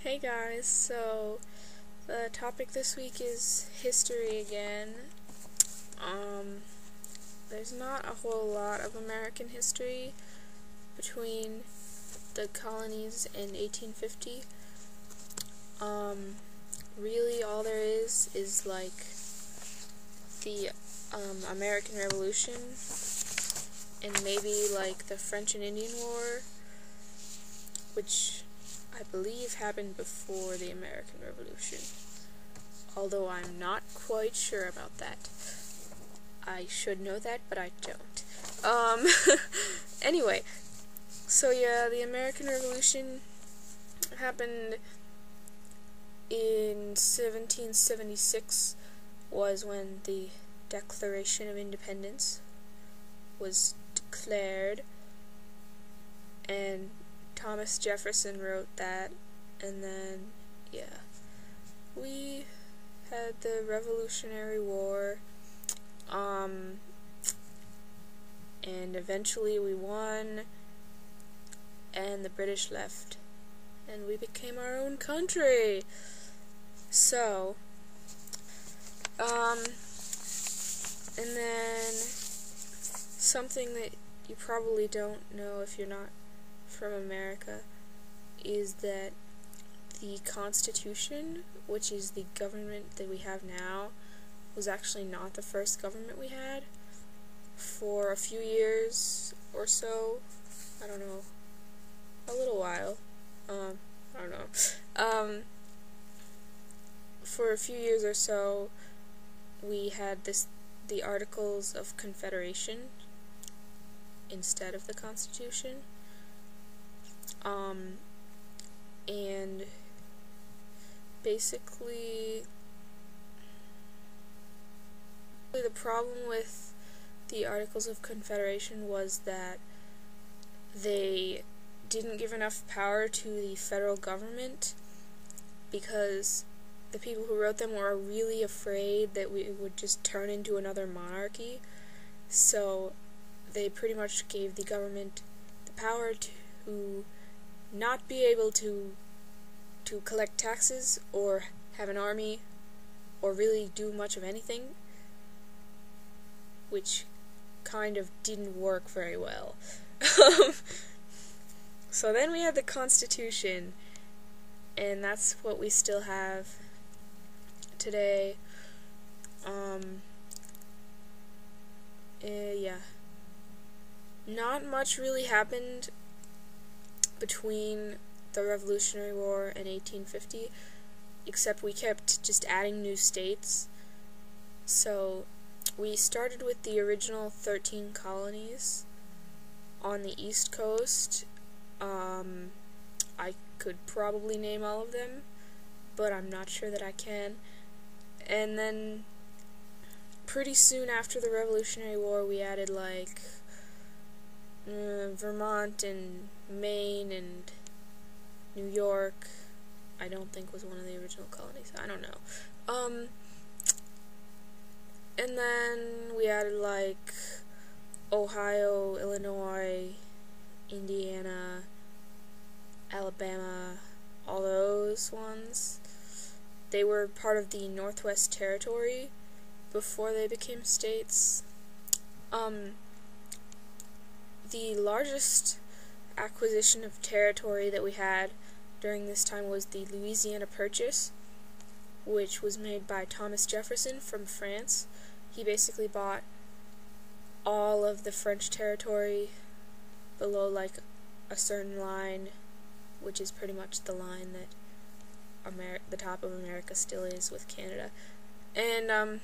Hey guys, so the topic this week is history again. There's not a whole lot of American history between the colonies in 1850. Really all there is like the American Revolution and maybe like the French and Indian War, which I believe happened before the American Revolution, although I'm not quite sure about that. I should know that, but I don't. Anyway, so yeah, the American Revolution happened in 1776, was when the Declaration of Independence was declared, and Thomas Jefferson wrote that, and then, yeah, we had the Revolutionary War, and eventually we won, and the British left, and we became our own country. So, and then something that you probably don't know if you're not from America is that the Constitution, which is the government that we have now, was actually not the first government we had. For a few years or so, I don't know, a little while, I don't know, for a few years or so, we had the Articles of Confederation instead of the Constitution. And basically the problem with the Articles of Confederation was that they didn't give enough power to the federal government, because the people who wrote them were really afraid that we would just turn into another monarchy. So they pretty much gave the government the power to not be able to collect taxes or have an army or really do much of anything, which kind of didn't work very well. So then we had the Constitution, and that's what we still have today. Yeah. Not much really happened between the Revolutionary War and 1850, except we kept just adding new states. So we started with the original 13 colonies on the East Coast. I could probably name all of them, but I'm not sure that I can. And then pretty soon after the Revolutionary War, we added like Vermont and Maine and New York. I don't think was one of the original colonies. I don't know. And then we added like Ohio, Illinois, Indiana, Alabama, all those ones. They were part of the Northwest Territory before they became states. The largest acquisition of territory that we had during this time was the Louisiana Purchase, which was made by Thomas Jefferson from France. He basically bought all of the French territory below like a certain line, which is pretty much the line that the top of America still is with Canada. And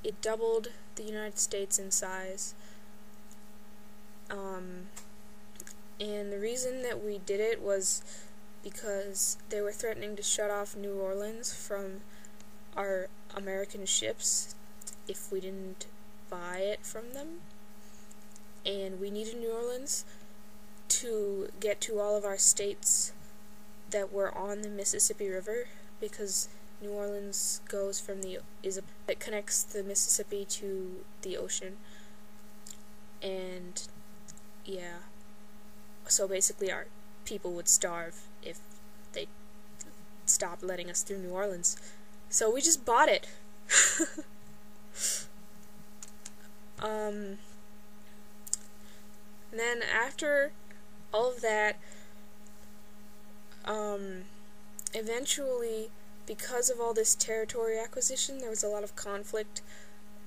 it doubled the United States in size. And the reason that we did it was because they were threatening to shut off New Orleans from our American ships if we didn't buy it from them. And we needed New Orleans to get to all of our states that were on the Mississippi River, because New Orleans goes from that connects the Mississippi to the ocean. And yeah, so basically our people would starve if they stopped letting us through New Orleans. So we just bought it. And then after all of that, eventually, because of all this territory acquisition, there was a lot of conflict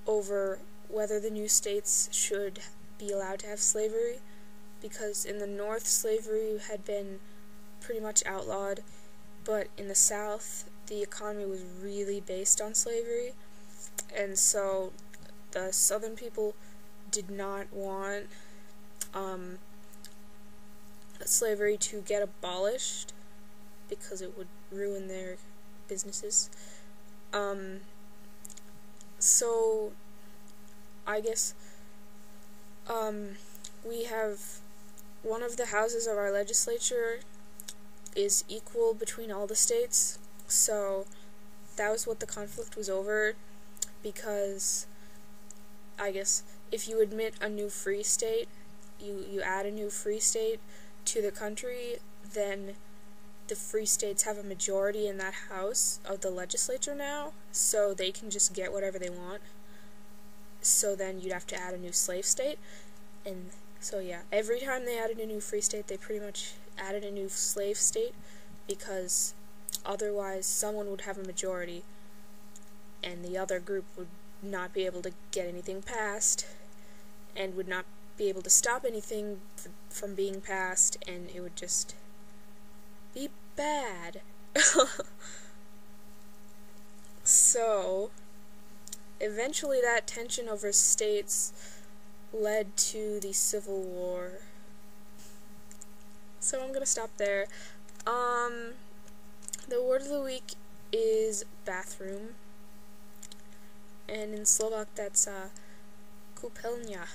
over whether the new states should be allowed to have slavery, because in the North, slavery had been pretty much outlawed, but in the South, the economy was really based on slavery, and so the Southern people did not want slavery to get abolished because it would ruin their businesses. So I guess we have one of the houses of our legislature is equal between all the states, so that was what the conflict was over, because I guess if you admit a new free state, you add a new free state to the country, then the free states have a majority in that house of the legislature now, so they can just get whatever they want. So then you'd have to add a new slave state, and so yeah, every time they added a new free state, they pretty much added a new slave state, because otherwise someone would have a majority, and the other group would not be able to get anything passed, and would not be able to stop anything from being passed, and it would just be bad. So, eventually that tension over states led to the Civil War. So I'm gonna stop there. The word of the week is bathroom, and in Slovak that's kupelnia.